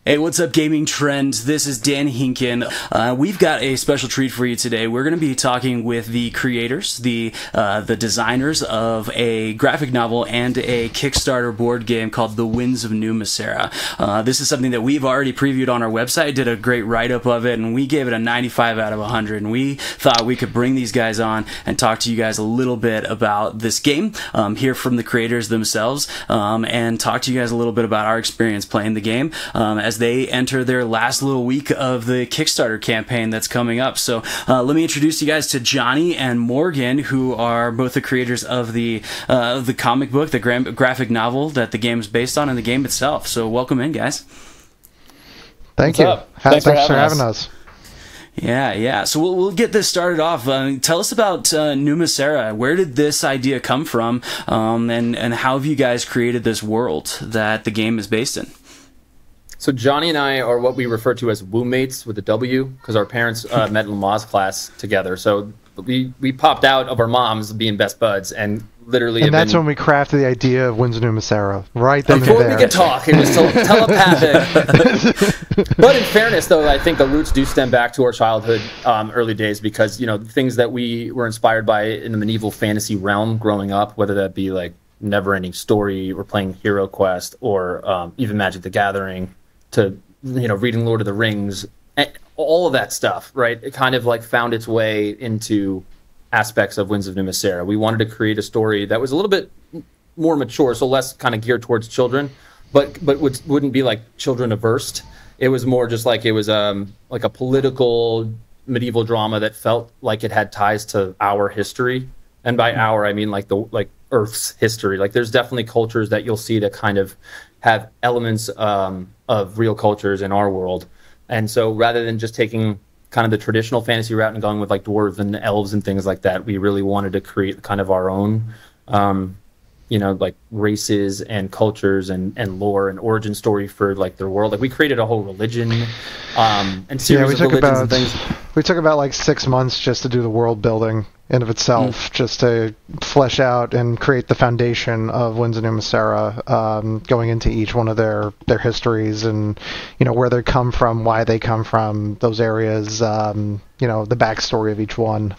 Hey, what's up, Gaming Trends? This is Dan Hinkin. We've got a special treat for you today. We're going to be talking with the creators, the designers of a graphic novel and a Kickstarter board game called The Winds of Numa Sera. This is something that we've already previewed on our website, did a great write-up of it, and we gave it a 95 out of 100. And we thought we could bring these guys on and talk to you guys a little bit about this game, hear from the creators themselves, and talk to you guys a little bit about our experience playing the game as they enter their last little week of the Kickstarter campaign that's coming up. So let me introduce you guys to Johnny and Morgan, who are both the creators of the comic book, the graphic novel that the game is based on, and the game itself. So welcome in, guys. Thank you. Thanks for having us. Yeah. So we'll get this started off. Tell us about Numa Sera. Where did this idea come from, and how have you guys created this world that the game is based in? So Johnny and I are what we refer to as woo-mates with a W, because our parents met in Lamaze class together. So we popped out of our moms being best buds, and literally... And that's when we crafted the idea of Winds of Numa Sera, right then and there. Before we could talk, it was telepathic. But in fairness, though, I think the roots do stem back to our childhood, early days, because, you know, the things that we were inspired by in the medieval fantasy realm growing up, whether that be like Never-Ending Story, or playing Hero Quest, or even Magic the Gathering, to, you know, reading Lord of the Rings, all of that stuff, right? It kind of like found its way into aspects of Winds of Numa Sera. We wanted to create a story that was a little bit more mature, so less kind of geared towards children, but wouldn't be like children averse. It was more just like it was like a political medieval drama that felt like it had ties to our history, and by our I mean like Earth's history. Like there's definitely cultures that you'll see that kind of have elements of real cultures in our world. And so rather than just taking kind of the traditional fantasy route and going with like dwarves and elves and things like that, we really wanted to create kind of our own, you know, like races and cultures and lore and origin story for like their world. Like we created a whole religion and series of religions and things. We took about like 6 months just to do the world building in of itself, just to flesh out and create the foundation of Winds of Numa Sera, going into each one of their histories and, you know, where they come from, why they come from, those areas, you know, the backstory of each one.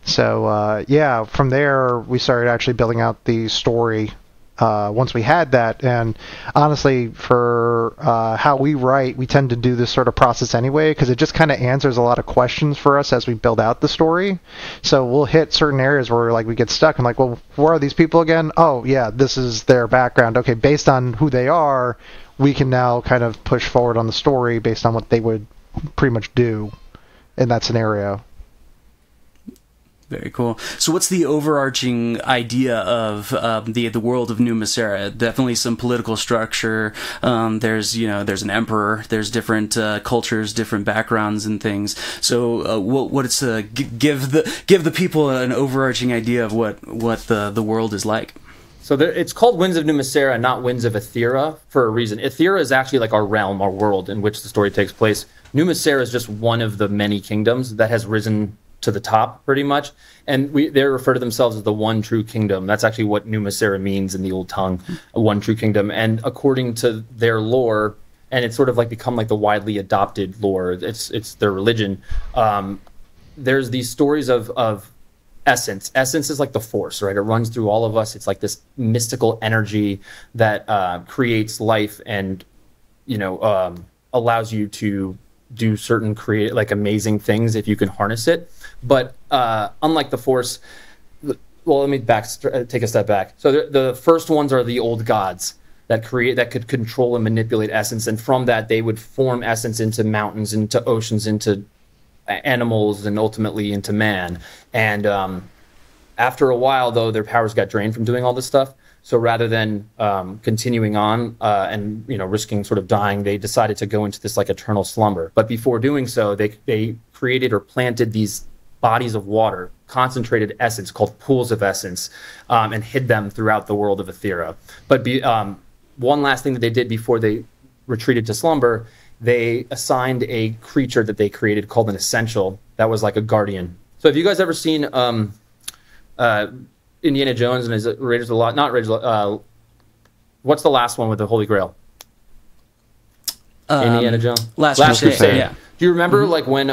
So, yeah, from there we started actually building out the story once we had that. And honestly, for how we write, we tend to do this sort of process anyway, because it just kind of answers a lot of questions for us as we build out the story. So we'll hit certain areas where like we get stuck and like, well, who are these people again? Oh yeah, this is their background. Okay, based on who they are, we can now kind of push forward on the story based on what they would pretty much do in that scenario. Very cool. So what's the overarching idea of the world of Numa Sera? Definitely some political structure. There's an emperor. There's different cultures, different backgrounds and things. So what it's give the people an overarching idea of what the world is like. So it's called Winds of Numa Sera, not Winds of Ethera, for a reason. Ethera is actually like our realm, our world in which the story takes place. Numa Sera is just one of the many kingdoms that has risen to the top, pretty much, and they refer to themselves as the one true kingdom. That's actually what Numa Sera means in the old tongue, a one true kingdom. And according to their lore, and it's sort of like become like the widely adopted lore, it's their religion. There's these stories of essence. Essence is like the force, right? It runs through all of us. It's like this mystical energy that creates life and, you know, allows you to do certain like amazing things if you can harness it. But unlike the Force, well, let me take a step back. So the first ones are the old gods that could control and manipulate essence, and from that they would form essence into mountains, into oceans, into animals, and ultimately into man. And after a while, though, their powers got drained from doing all this stuff. So rather than continuing on and, you know, risking sort of dying, they decided to go into this like eternal slumber. But before doing so, they created or planted these bodies of water, concentrated essence called pools of essence, and hid them throughout the world of Ethera. But one last thing that they did before they retreated to slumber, they assigned a creature that they created called an essential that was like a guardian. So have you guys ever seen Indiana Jones and his Raiders of the Lost, what's the last one with the Holy Grail? Indiana Jones? Last Crusade. Yeah. Do you remember like when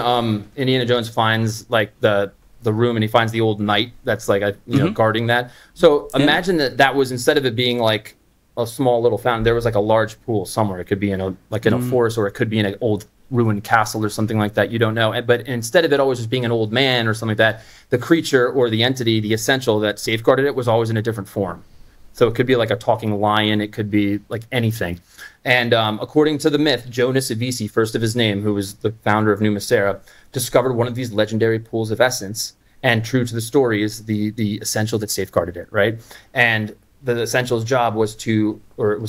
Indiana Jones finds like the room and he finds the old knight that's like you know guarding that? So imagine that was, instead of it being like a small little fountain, there was like a large pool somewhere. It could be in a forest, or it could be in an old ruined castle or something like that. You don't know. But instead of it always just being an old man or something like that, the creature or the entity, the essential that safeguarded it, was always in a different form. So it could be like a talking lion. It could be like anything. And according to the myth, Jonas Avisi, first of his name, who was the founder of Numa Sera, discovered one of these legendary pools of essence. And true to the story is the essential that safeguarded it, right? And the essential's job was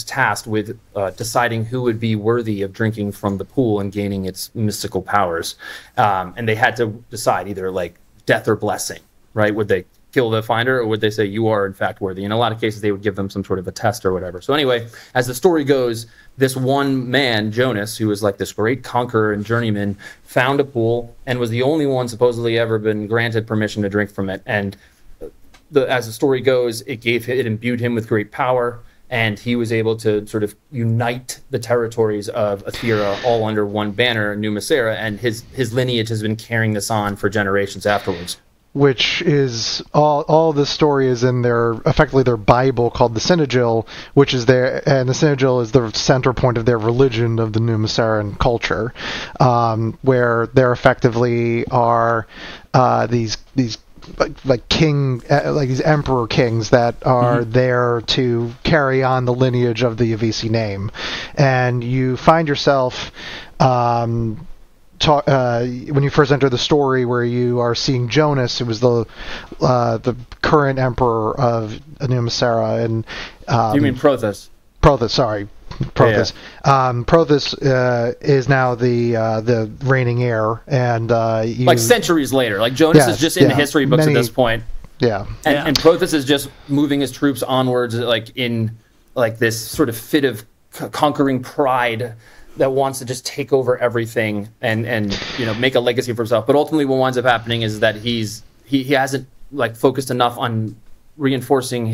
tasked with deciding who would be worthy of drinking from the pool and gaining its mystical powers. And they had to decide either like death or blessing, right? Would they kill the finder, or would they say you are in fact worthy? In a lot of cases, they would give them some sort of a test or whatever. So anyway, as the story goes, this one man, Jonas, who was like this great conqueror and journeyman, found a pool and was the only one supposedly ever been granted permission to drink from it. And as the story goes, it imbued him with great power, and he was able to sort of unite the territories of Ethera all under one banner, Numa Sera, and his lineage has been carrying this on for generations afterwards. Which is all the story is in effectively their Bible called the Synagil, which is and the Synagil is the center point of their religion of the Numa Seran culture, where there effectively are these like these emperor kings that are there to carry on the lineage of the Avisi name, and you find yourself when you first enter the story, where you are seeing Jonas, who was the current emperor of Numa Sera, and you mean Prothus? Prothus, sorry, Prothus. Yeah. Prothus is now the reigning heir, and like centuries later, like Jonas is just in the history books at this point. Yeah, and Prothus is just moving his troops onwards, like in like this sort of fit of conquering pride that wants to just take over everything and you know, make a legacy for himself. But ultimately what winds up happening is that he hasn't like focused enough on reinforcing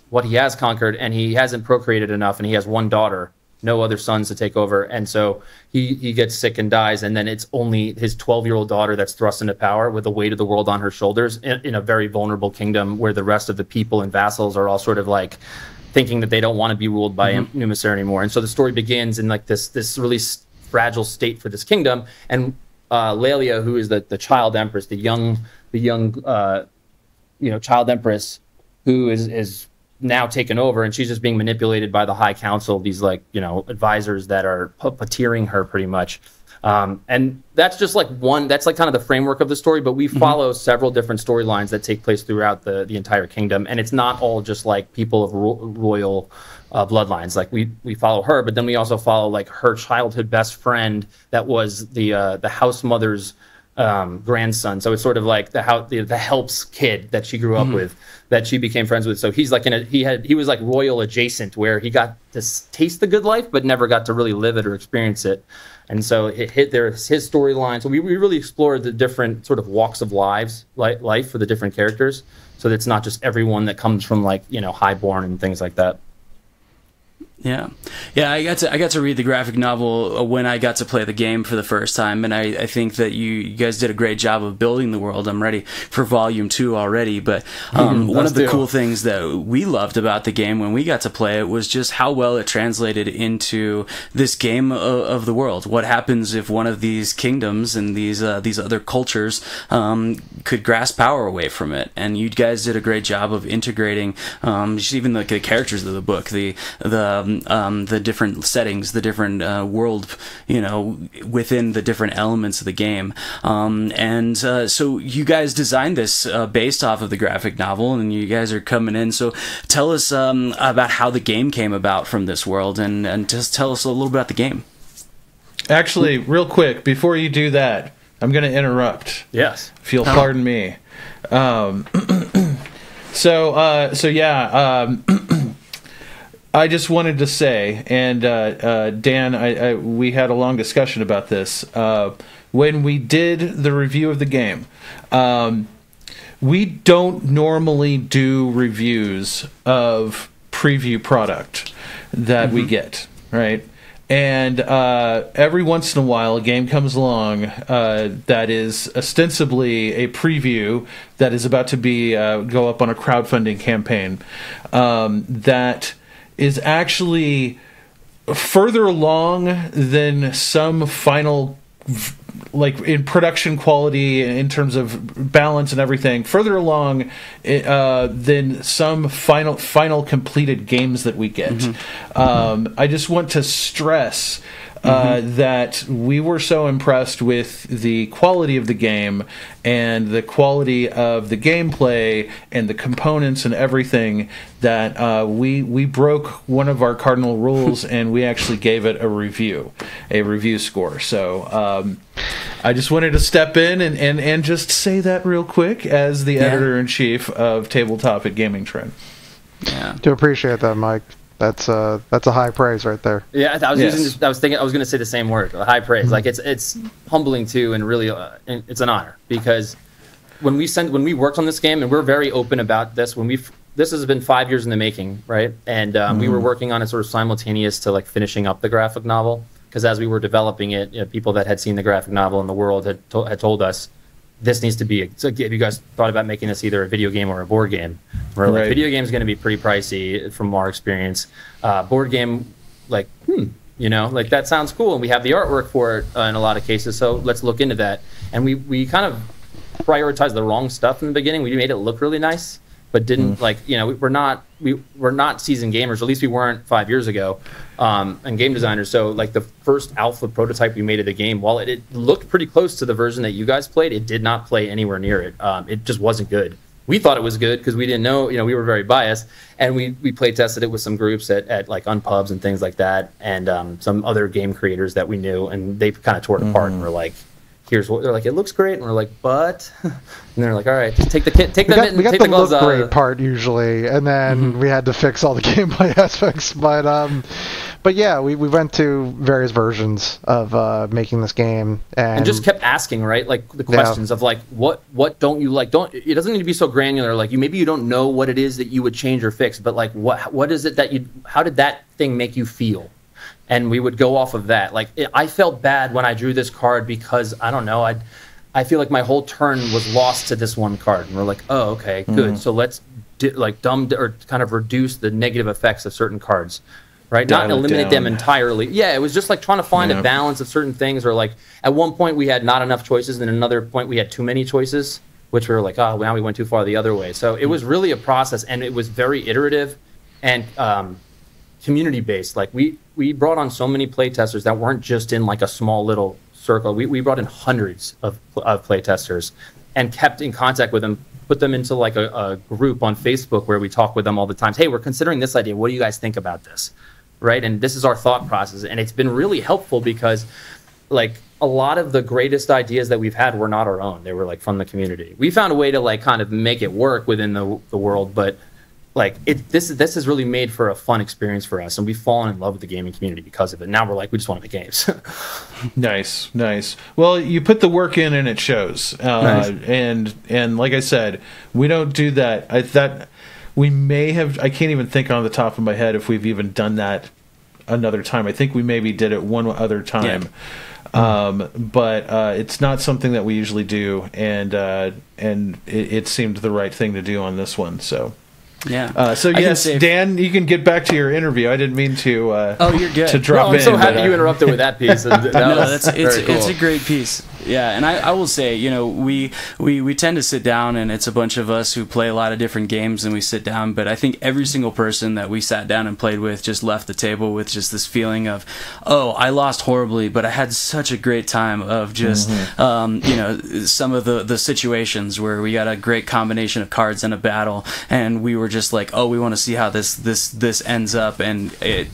what he has conquered, and he hasn't procreated enough, and he has one daughter, no other sons to take over. And so he gets sick and dies, and then it's only his 12-year-old daughter that's thrust into power with the weight of the world on her shoulders in a very vulnerable kingdom where the rest of the people and vassals are all sort of like thinking that they don't want to be ruled by Numa Sera anymore. And so the story begins in like this really fragile state for this kingdom. And Lelia, who is the child empress, the young child empress, who is now taken over, and she's just being manipulated by the High Council, these like, you know, advisors that are puppeteering her pretty much. And that's just like that's like kind of the framework of the story, but we follow several different storylines that take place throughout the entire kingdom, and it's not all just like people of royal bloodlines. Like we follow her, but then we also follow like her childhood best friend that was the house mother's grandson. So it's sort of like the helps kid that she grew up with, that she became friends with. So he's like he was like royal adjacent, where he got to taste the good life but never got to really live it or experience it. And so his storyline. So we really explored the different sort of walks of life for the different characters, so that it's not just everyone that comes from like, you know, highborn and things like that. Yeah, I got to read the graphic novel when I got to play the game for the first time, and I think that you guys did a great job of building the world. I'm ready for Volume 2 already, but one of the cool things that we loved about the game when we got to play it was just how well it translated into this game of the world. What happens if one of these kingdoms and these other cultures could grasp power away from it? And you guys did a great job of integrating just even the characters of the book, the different settings, the different world, you know, within the different elements of the game. So you guys designed this based off of the graphic novel, and you guys are coming in. So tell us about how the game came about from this world, and just tell us a little bit about the game. Actually, real quick, before you do that, I'm going to interrupt. Yes. If you'll pardon me. I just wanted to say, and Dan, we had a long discussion about this. When we did the review of the game, we don't normally do reviews of preview product that we get, right? And every once in a while, a game comes along that is ostensibly a preview that is about to be go up on a crowdfunding campaign that is actually further along than some final, like in production quality, in terms of balance and everything, further along than some final completed games that we get. I just want to stress that we were so impressed with the quality of the game and the quality of the gameplay and the components and everything that we broke one of our cardinal rules and we actually gave it a review score. So I just wanted to step in and just say that real quick as the editor-in-chief of Tabletop at Gamingtrend. Yeah, Do appreciate that, Mike. That's a high praise right there. Yeah, I was thinking I was going to say the same word, high praise. Like it's humbling too, and really, it's an honor because when we worked on this game, and we're very open about this. This has been 5 years in the making, right? And we were working on it sort of simultaneous to like finishing up the graphic novel, because as we were developing it, people that had seen the graphic novel in the world had told us this needs to be. So have you guys thought about making this either a video game or a board game? We're like, video game is going to be pretty pricey from our experience. Board game, like, like that sounds cool, and we have the artwork for it in a lot of cases. So let's look into that. And we kind of prioritized the wrong stuff in the beginning. We made it look really nice, but didn't we're not seasoned gamers. At least we weren't 5 years ago, and game designers. So like the first alpha prototype we made of the game, while it looked pretty close to the version that you guys played, it did not play anywhere near it. It just wasn't good. We thought it was good because we didn't know, we were very biased, and we play tested it with some groups at like Unpubs and things like that, and some other game creators that we knew, and they kind of tore it apart and were like, here's what they're like, it looks great, and we're like, but, and they're like, all right, just take the mitten, take the gloves off. We got the look great part usually, and then we had to fix all the gameplay aspects. But yeah, we went to various versions of making this game, and just kept asking, right, like the questions of like, what don't you like? It doesn't need to be so granular. Like maybe you don't know what it is that you would change or fix, but like what is it that how did that thing make you feel? And we would go off of that. Like I felt bad when I drew this card because I don't know, I feel like my whole turn was lost to this one card, and we're like, oh, okay, good. So let's or kind of reduce the negative effects of certain cards. Right, not eliminate them entirely. Yeah, it was just like trying to find a balance of certain things, or like at one point we had not enough choices, and at another point we had too many choices, which we were like, oh, now we went too far the other way. So it was really a process, and it was very iterative and community based. Like we brought on so many playtesters that weren't just in like a small little circle. We brought in hundreds of playtesters and kept in contact with them. Put them into like a group on Facebook where we talk with them all the time. Hey, we're considering this idea. What do you guys think about this? Right, and this is our thought process, and it's been really helpful because, like, a lot of the greatest ideas that we've had were not our own; they were like from the community. We found a way to like kind of make it work within the world, but like this has really made for a fun experience for us, and we've fallen in love with the gaming community because of it. Now we're like, we just want to make games. Nice. Well, you put the work in, and it shows. Nice. And like I said, we don't do that. We may have, I can't even think on the top of my head if we've even done that another time. I think we maybe did it one other time. Yeah. But it's not something that we usually do, and it seemed the right thing to do on this one. So yeah. So yes, Dan, you can get back to your interview. I didn't mean to. Oh, you're good. To drop in. I'm so happy you interrupted with that piece. It's a great piece. Yeah, and I will say, we tend to sit down, and it's a bunch of us who play a lot of different games, and we sit down. But I think every single person that we sat down and played with just left the table with just this feeling of, oh, I lost horribly, but I had such a great time of just, some of the situations where we got a great combination of cards in a battle, and we were just like, oh, we want to see how this ends up, and it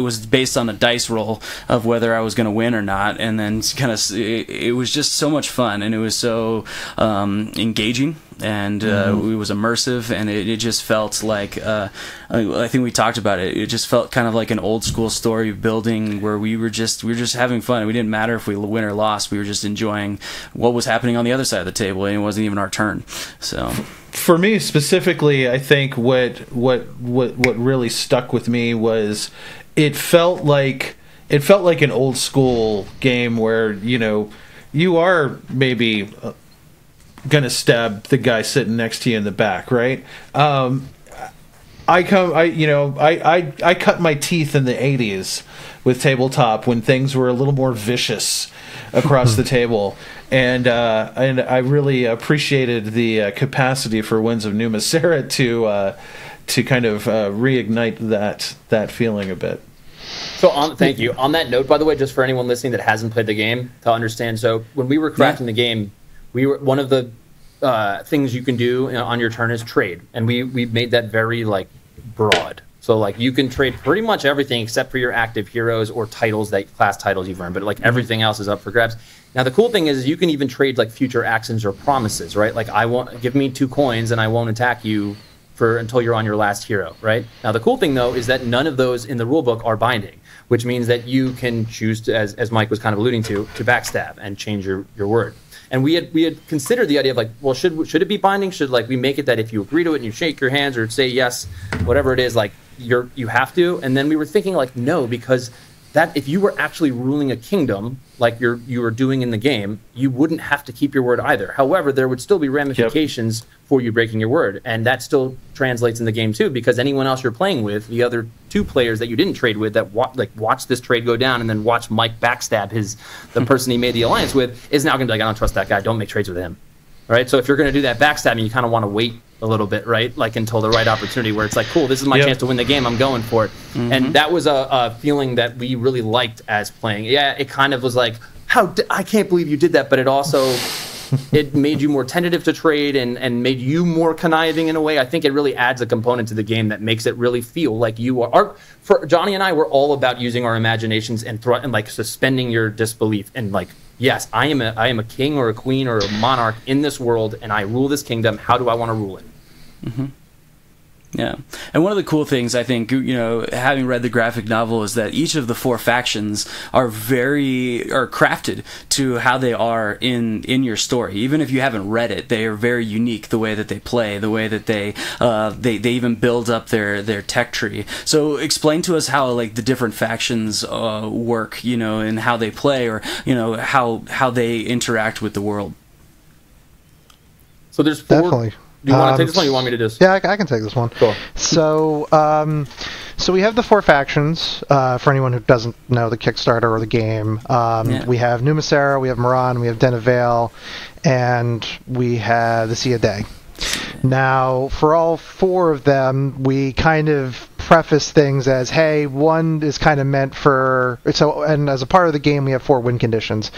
was based on a dice roll of whether I was going to win or not, and then kind of it was just so much fun, and it was so engaging, and it was immersive, and it just felt like I think we talked about it. It just felt kind of like an old school story building where we were just having fun. We didn't matter if we win or lost. We were just enjoying what was happening on the other side of the table, and it wasn't even our turn. So. For me specifically, I think what really stuck with me was it felt like it felt like an old school game where, you know, you are maybe gonna stab the guy sitting next to you in the back, right? I cut my teeth in the 80s with tabletop when things were a little more vicious across the table, and I really appreciated the capacity for Winds of Numa Sera to kind of reignite that feeling a bit. So thank you. On that note, by the way, just for anyone listening that hasn't played the game to understand, so when we were crafting the game, one of the things you can do on your turn is trade, and we made that very like broad. So like you can trade pretty much everything except for your active heroes or titles, that class titles you've earned, but like everything else is up for grabs. Now the cool thing is you can even trade like future actions or promises, right? Like give me 2 coins and I won't attack you until you're on your last hero, right? Now the cool thing though is that none of those in the rulebook are binding, which means that you can choose to, as Mike was kind of alluding to backstab and change your word. And we had considered the idea of like, well, should it be binding? Should like we make it that if you agree to it and you shake your hands or say yes, whatever it is, like you have to? And then we were thinking like, no, because that if you were actually ruling a kingdom like you were doing in the game, you wouldn't have to keep your word either. However, there would still be ramifications for you breaking your word, and that still translates in the game too, because anyone else you're playing with, the other 2 players that you didn't trade with that watch this trade go down and then watch Mike backstab the person he made the alliance with, is now going to be like, I don't trust that guy, don't make trades with him. Right? So if you're going to do that backstabbing, you kind of want to wait a little bit, right? Like until the right opportunity where it's like, cool, this is my chance to win the game, I'm going for it. And that was a feeling that we really liked as playing. Yeah, it kind of was like, I can't believe you did that, but it also it made you more tentative to trade and made you more conniving in a way. I think it really adds a component to the game that makes it really feel like you are. For Johnny and I, we're all about using our imaginations and like suspending your disbelief and like, yes, I am a king or a queen or a monarch in this world, and I rule this kingdom. How do I want to rule it? Mm-hmm. Yeah, and one of the cool things I think, you know, having read the graphic novel, is that each of the 4 factions are crafted to how they are in your story. Even if you haven't read it, they are very unique. The way that they play, the way that they even build up their tech tree. So explain to us how like the different factions work, you know, and how they play, or you know how they interact with the world. So there's 4. Definitely. Do you want to take this one, or you want me to just... Yeah, I can take this one. Cool. So we have the 4 factions. For anyone who doesn't know the Kickstarter or the game, we have Numa Sera, we have Moran, we have Den of Vale, and we have the Sea of Day. Now, for all 4 of them, we kind of preface things as, hey, one is kind of meant for, so, and as a part of the game we have 4 win conditions.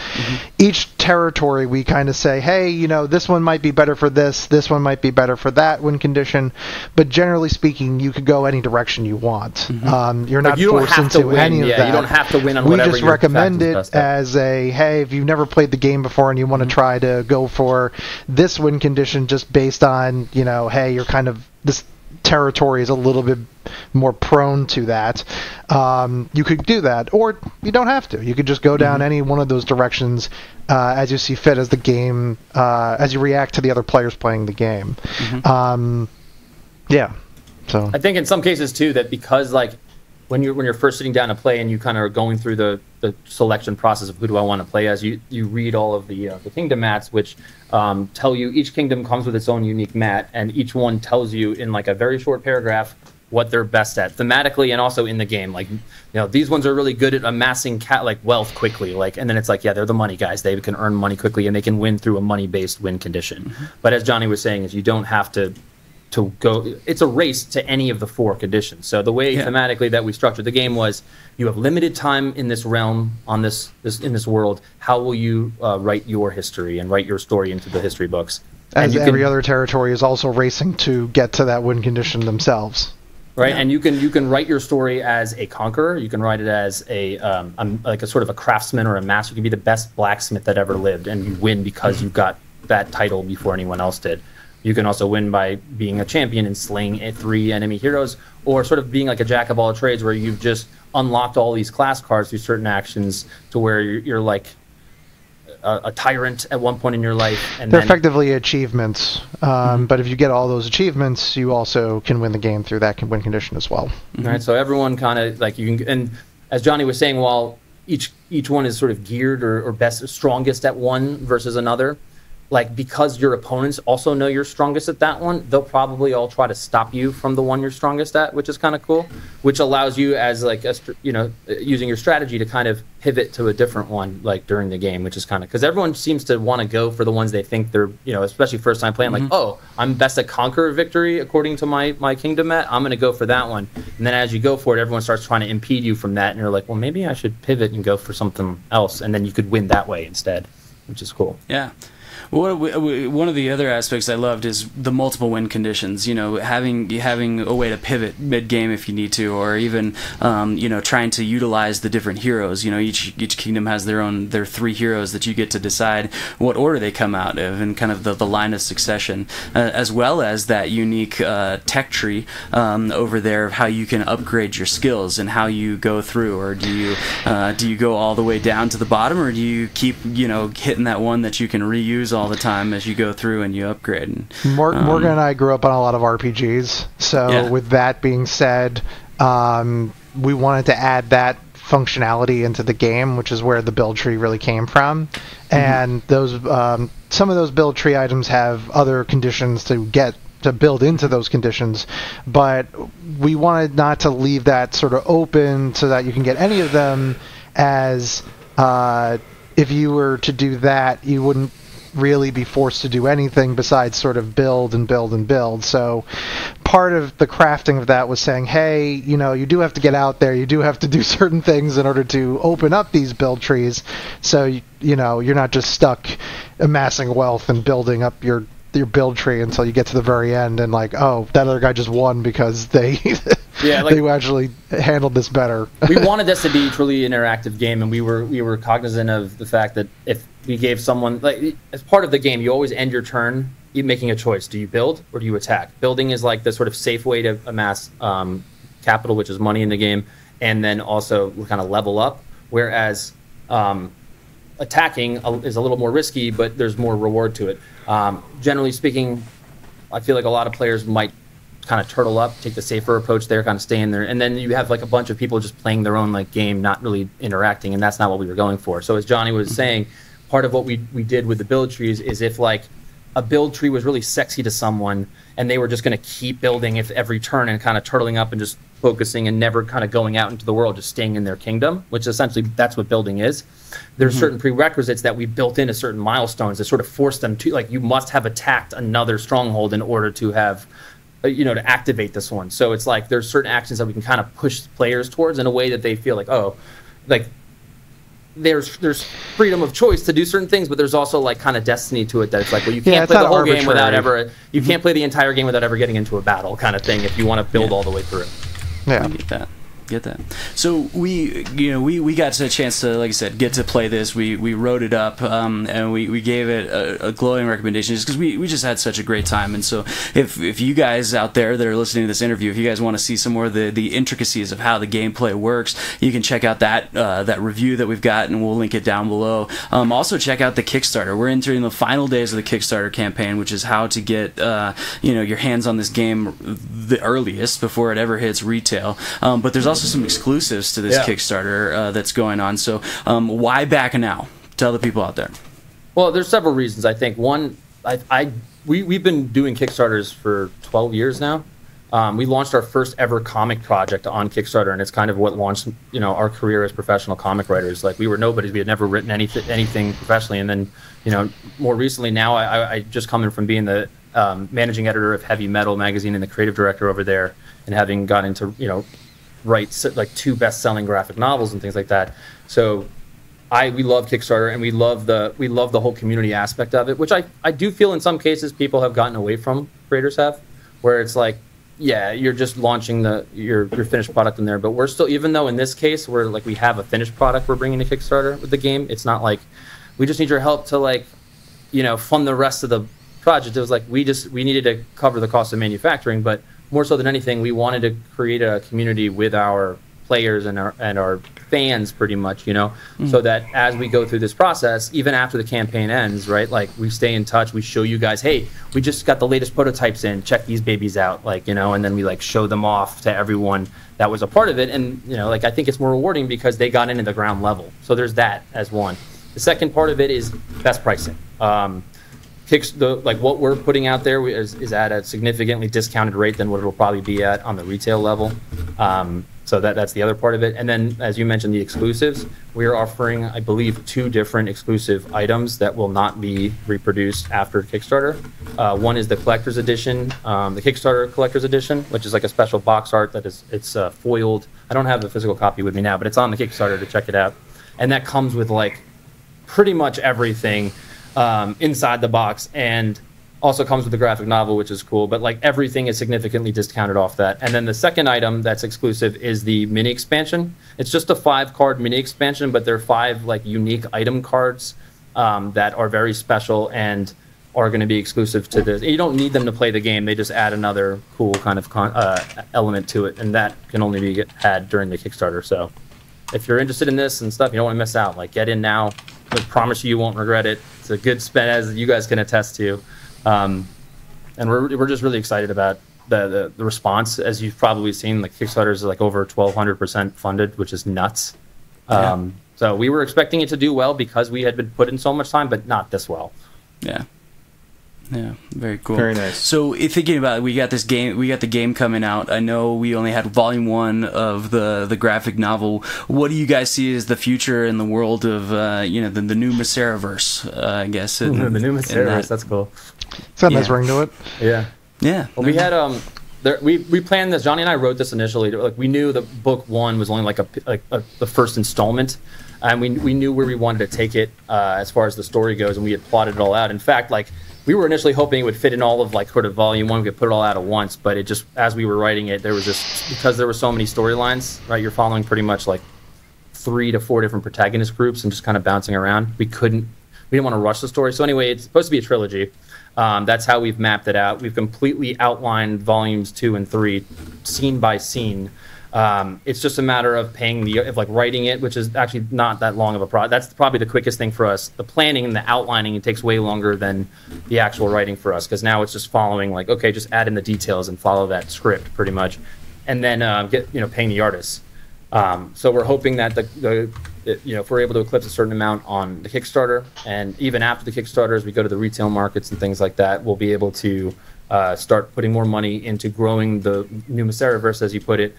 Each territory we kind of say, hey, you know, this one might be better for this one might be better for that win condition, but generally speaking you could go any direction you want. You're not forced into any of that. You don't have to win on we whatever. We just recommend it as a, hey, if you've never played the game before and you want to try to go for this win condition just based on, you know, hey, you're kind of, this territory is a little bit more prone to that, you could do that, or you don't have to. You could just go down any one of those directions as you see fit, as the game, as you react to the other players playing the game. Yeah. So I think in some cases too that because like when you're first sitting down to play and you kind of are going through the selection process of who do I want to play as, you read all of the kingdom mats, which tell you each kingdom comes with its own unique mat, and each one tells you in like a very short paragraph what they're best at thematically and also in the game. Like, you know, these ones are really good at amassing wealth quickly, like, and then it's like, yeah, they're the money guys. They can earn money quickly and they can win through a money-based win condition. But as Johnny was saying, is you don't have to go. It's a race to any of the 4 conditions. So the way thematically that we structured the game was, you have limited time in this realm, on this in this world. How will you write your history and write your story into the history books? As every other territory is also racing to get to that win condition themselves. Right, and you can write your story as a conqueror. You can write it as like a sort of a craftsman or a master. You can be the best blacksmith that ever lived, and you win because you got that title before anyone else did. You can also win by being a champion and slaying 3 enemy heroes, or sort of being like a jack of all trades, where you've just unlocked all these class cards through certain actions to where you're like a tyrant at one point in your life. And they're effectively achievements, but if you get all those achievements, you also can win the game through that win condition as well. Right, so everyone kind of like, you can, and as Johnny was saying, while each one is sort of geared or best strongest at one versus another. Like, because your opponents also know you're strongest at that one, they'll probably all try to stop you from the one you're strongest at, which is kind of cool, which allows you as like using your strategy to kind of pivot to a different one like during the game, which is kind of, because everyone seems to want to go for the ones they think they're, especially first time playing, like, oh, I'm best at conquer victory according to my kingdom at, I'm going to go for that one. And then as you go for it, everyone starts trying to impede you from that, and you're like, well, maybe I should pivot and go for something else, and then you could win that way instead, which is cool. Yeah. One of the other aspects I loved is the multiple win conditions. Having a way to pivot mid game if you need to, or even trying to utilize the different heroes. Each kingdom has their 3 heroes that you get to decide what order they come out of, and kind of the line of succession, as well as that unique tech tree over there of how you can upgrade your skills and how you go through. Or do you go all the way down to the bottom, or do you keep hitting that one that you can reuse all the time as you go through and you upgrade? Morgan and I grew up on a lot of RPGs, so with that being said, we wanted to add that functionality into the game, which is where the build tree really came from. And those some of those build tree items have other conditions to build into those conditions, but we wanted not to leave that sort of open so that you can get any of them, as if you were to do that, you wouldn't really be forced to do anything besides sort of build and build and build. So part of the crafting of that was saying, hey, you do have to get out there, you do have to do certain things in order to open up these build trees, so you're not just stuck amassing wealth and building up your build tree until you get to the very end and like, oh, that other guy just won because they they actually handled this better. We wanted this to be a truly interactive game, and we were cognizant of the fact that if we gave someone, like, as part of the game, you always end your turn making a choice. Do you build or do you attack? Building is like the sort of safe way to amass capital, which is money in the game, and then also kind of level up, whereas attacking is a little more risky, but there's more reward to it. Generally speaking, I feel like a lot of players might kind of turtle up, take the safer approach there, kind of stay in there, and then you have like a bunch of people just playing their own like game, not really interacting, and that's not what we were going for. So as Johnny was saying, part of what we did with the build trees is, if like a build tree was really sexy to someone and they were just going to keep building every turn and kind of turtling up and just focusing and never kind of going out into the world, just staying in their kingdom, which essentially that's what building is. There's certain prerequisites that we built into certain milestones that sort of force them to, like, you must have attacked another stronghold in order to have to activate this one. So it's like there's certain actions that we can kind of push players towards in a way that they feel like, oh, like there's freedom of choice to do certain things, but there's also like kind of destiny to it, that it's like, well, you can't play the whole game without ever, you can't play the entire game without ever getting into a battle kind of thing if you want to build all the way through. Yeah. Get that. So we got a chance to, like I said, get to play this. We wrote it up, and we gave it a glowing recommendation just because we just had such a great time. And so if you guys out there that are listening to this interview, if you guys want to see some more of the intricacies of how the gameplay works, you can check out that review that we've got, and we'll link it down below. Also check out the Kickstarter. We're entering the final days of the Kickstarter campaign, which is how to get your hands on this game the earliest before it ever hits retail. But there's also some exclusives to this Kickstarter that's going on. So why back now? Tell the people out there. Well, there's several reasons. I think one, we've been doing Kickstarters for 12 years now. We launched our first ever comic project on Kickstarter, and it's kind of what launched our career as professional comic writers. Like, we were nobodies. We had never written anything professionally, and then more recently now, I just coming from being the managing editor of Heavy Metal magazine and the creative director over there, and having got into write like 2 best-selling graphic novels and things like that. So we love Kickstarter, and we love the whole community aspect of it, which I do feel in some cases people have gotten away from, creators have, where it's like, yeah, you're just launching your finished product in there, but we're still, even though in this case we're like, we have a finished product we're bringing to Kickstarter with the game, it's not like we just need your help to like fund the rest of the project. It was like we needed to cover the cost of manufacturing, but more so than anything, we wanted to create a community with our players and our fans pretty much, so that as we go through this process, even after the campaign ends, right, like we stay in touch, we show you guys, hey, we just got the latest prototypes in, check these babies out, like, and then we like show them off to everyone that was a part of it. And like I think it's more rewarding because they got in at the ground level. So there's that as one. The second part of it is best pricing. Like what we're putting out there is at a significantly discounted rate than what it'll probably be at on the retail level. So that's the other part of it. And then, as you mentioned, the exclusives. We are offering, I believe, 2 different exclusive items that will not be reproduced after Kickstarter. One is the collector's edition, the Kickstarter collector's edition, which is like a special box art that it's foiled. I don't have the physical copy with me now, but it's on the Kickstarter to check it out. And that comes with like pretty much everything inside the box, and also comes with the graphic novel, which is cool, but like everything is significantly discounted off that. And then the second item that's exclusive is the mini expansion. It's just a 5-card mini expansion, but they're 5 like unique item cards that are very special and are going to be exclusive to this. You don't need them to play the game. They just add another cool kind of element to it, and that can only be had during the Kickstarter. So if you're interested in this and stuff, you don't want to miss out. Like, get in now. I promise you won't regret it. It's a good spend, as you guys can attest to. And we're just really excited about the response. As you've probably seen, like Kickstarter is like over 1,200% funded, which is nuts. So we were expecting it to do well because we had been put in so much time, but not this well. Yeah. Yeah, very cool. Very nice. So, thinking about it, we got the game coming out. I know we only had volume 1 of the graphic novel. What do you guys see as the future in the world of the Numa Sera verse? I guess the Numa Sera verse. That's cool. It's got a nice ring to it. Yeah. Yeah. Well, we had we planned this. Johnny and I wrote this initially. Like, we knew that book 1 was only the first installment, and we knew where we wanted to take it as far as the story goes, and we had plotted it all out. In fact, like, we were initially hoping it would fit in all of like sort of volume 1. We could put it all out at once, but it just, as we were writing it, there was just, because there were so many storylines, right? You're following pretty much like 3 to 4 different protagonist groups and just kind of bouncing around. We didn't want to rush the story. So anyway, it's supposed to be a trilogy. That's how we've mapped it out. We've completely outlined volumes 2 and 3, scene by scene. It's just a matter of writing it, which is actually not that long of a process. That's probably the quickest thing for us. The planning and the outlining, it takes way longer than the actual writing for us, because now it's just following, like, okay, just add in the details and follow that script pretty much, and then paying the artists. So we're hoping that if we're able to eclipse a certain amount on the Kickstarter, and even after the Kickstarter, as we go to the retail markets and things like that, we'll be able to start putting more money into growing the Numa Sera verse, as you put it,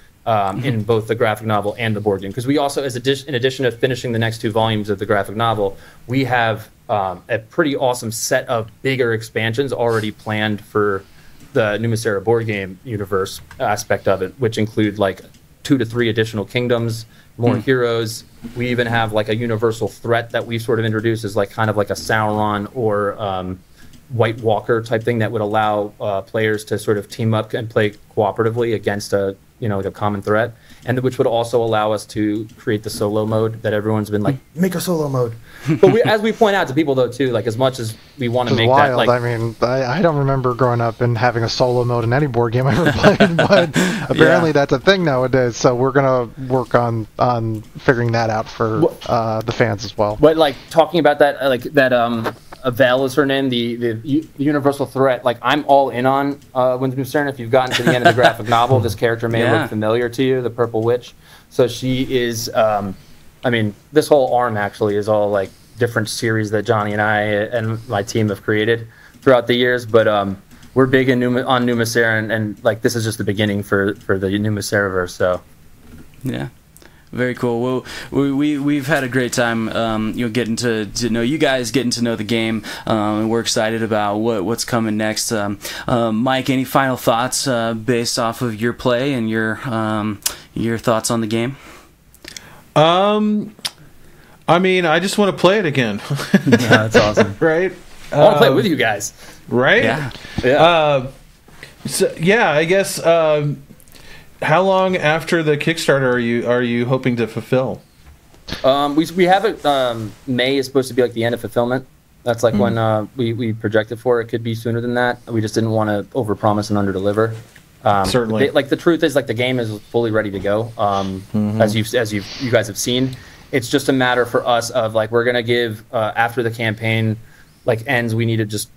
in both the graphic novel and the board game. Because we also, in addition to finishing the next 2 volumes of the graphic novel, we have a pretty awesome set of bigger expansions already planned for the Numa Sera board game universe aspect of it, which include like 2 to 3 additional kingdoms, more heroes. We even have like a universal threat that we sort of introduced as like kind of like a Sauron or White Walker type thing that would allow players to sort of team up and play cooperatively against a common threat, and which would also allow us to create the solo mode that everyone's been like, make a solo mode. But as we point out to people though too, like, as much as we want to make wild. that, like, I mean, I don't remember growing up and having a solo mode in any board game I ever played, but apparently that's a thing nowadays. So we're gonna work on figuring that out for the fans as well. But like talking about that, Avel is her name, the universal threat. Like, I'm all in on Winds of Numa Sera. If you've gotten to the end of the graphic novel, this character may look familiar to you, the Purple Witch. So she is, this whole arm actually is all like different series that Johnny and I and my team have created throughout the years. But we're big in Numa Sera, and like, this is just the beginning for the Numa Sera verse. So yeah. Very cool. Well, we've had a great time, getting to know you guys, getting to know the game, and we're excited about what's coming next. Mike, any final thoughts based off of your play and your thoughts on the game? I just want to play it again. Yeah, that's awesome. Right? I want to play it with you guys. Right? Yeah. I guess. How long after the Kickstarter are you hoping to fulfill? We have it. May is supposed to be like the end of fulfillment. That's like when we projected for. It could be sooner than that. We just didn't want to overpromise and underdeliver. Certainly. Like the truth is, like the game is fully ready to go. As you guys have seen, it's just a matter for us of like we're gonna give after the campaign like ends, we need to just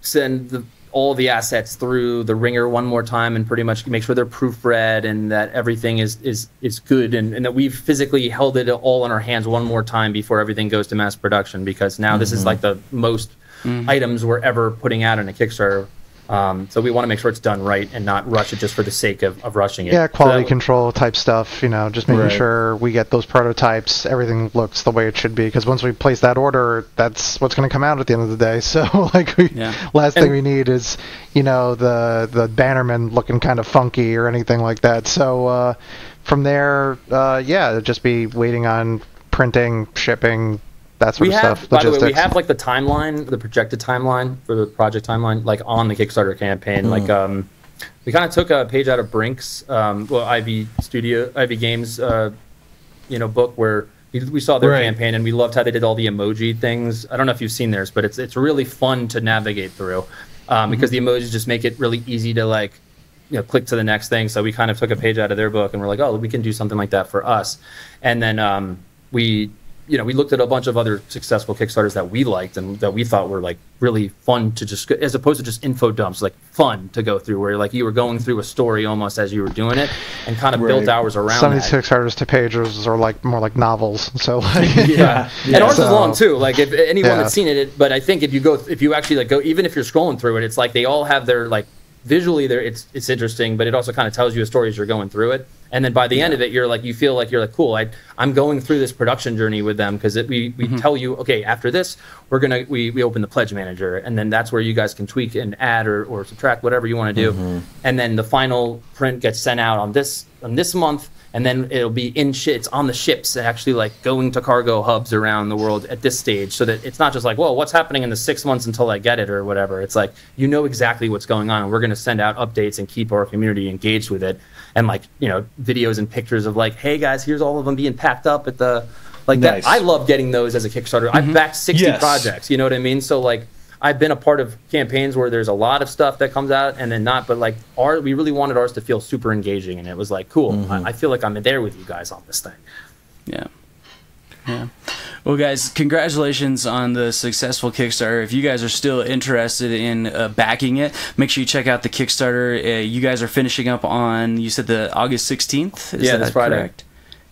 send all the assets through the ringer one more time and pretty much make sure they're proofread and that everything is good and that we've physically held it all in our hands one more time before everything goes to mass production, because now this is like the most items we're ever putting out in a Kickstarter. So we want to make sure it's done right and not rush it just for the sake of rushing it. Yeah, quality control type stuff, just making Right. sure we get those prototypes, everything looks the way it should be, because once we place that order, that's what's going to come out at the end of the day. So, like, last thing we need is, the bannerman looking kind of funky or anything like that. So, from there, just be waiting on printing, shipping, that sort of stuff. By the way, we have like the timeline, the projected timeline for the project timeline, like on the Kickstarter campaign. Like, we kind of took a page out of Brink's, Ivy Games, book where we saw their campaign and we loved how they did all the emoji things. I don't know if you've seen theirs, but it's really fun to navigate through because the emojis just make it really easy to like, click to the next thing. So we kind of took a page out of their book and we're like, oh, we can do something like that for us. And then we looked at a bunch of other successful Kickstarters that we liked and that we thought were like really fun to just, as opposed to just info dumps, like fun to go through, where like you were going through a story almost as you were doing it and kind of built hours around some of these Kickstarters to pages are like more like novels. So like, and ours is long too. Like if anyone that's seen it, but I think if you actually like go, even if you're scrolling through it, it's like they all have their like visually there it's interesting, but it also kind of tells you a story as you're going through it. And then by the end of it, you feel like cool. I'm going through this production journey with them because we tell you, okay, after this, we open the pledge manager, and then that's where you guys can tweak and add or subtract whatever you want to do. And then the final print gets sent out on this month, and then it'll be it's on the ships and actually like going to cargo hubs around the world at this stage, so that it's not just like, well, what's happening in the 6 months until I get it or whatever. It's like exactly what's going on, and we're going to send out updates and keep our community engaged with it. And like, videos and pictures of like, hey guys, here's all of them being packed up at the, like that. I love getting those as a Kickstarter. I've backed 60 projects, you know what I mean? So like, I've been a part of campaigns where there's a lot of stuff that comes out and then not, but like we really wanted ours to feel super engaging, and it was like, cool, I feel like I'm there with you guys on this thing. Yeah. Well, guys, congratulations on the successful Kickstarter. If you guys are still interested in backing it, make sure you check out the Kickstarter. You guys are finishing up on, you said the August 16th? Yeah, that's Friday. Correct?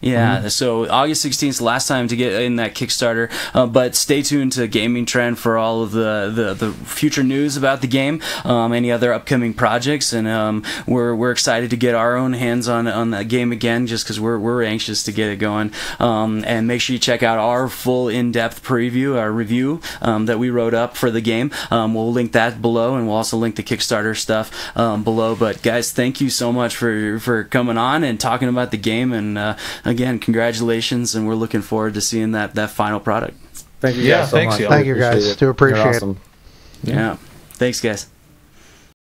Yeah, so August 16th is the last time to get in that Kickstarter, but stay tuned to Gamingtrend for all of the future news about the game, any other upcoming projects, and we're excited to get our own hands on that game again, just because we're anxious to get it going. And make sure you check out our full in-depth preview, our review that we wrote up for the game. We'll link that below, and we'll also link the Kickstarter stuff below. But guys, thank you so much for coming on and talking about the game, and again, congratulations, and we're looking forward to seeing that final product. Thank you guys so much. Thank you guys. Do appreciate it. Yeah. Thanks, guys.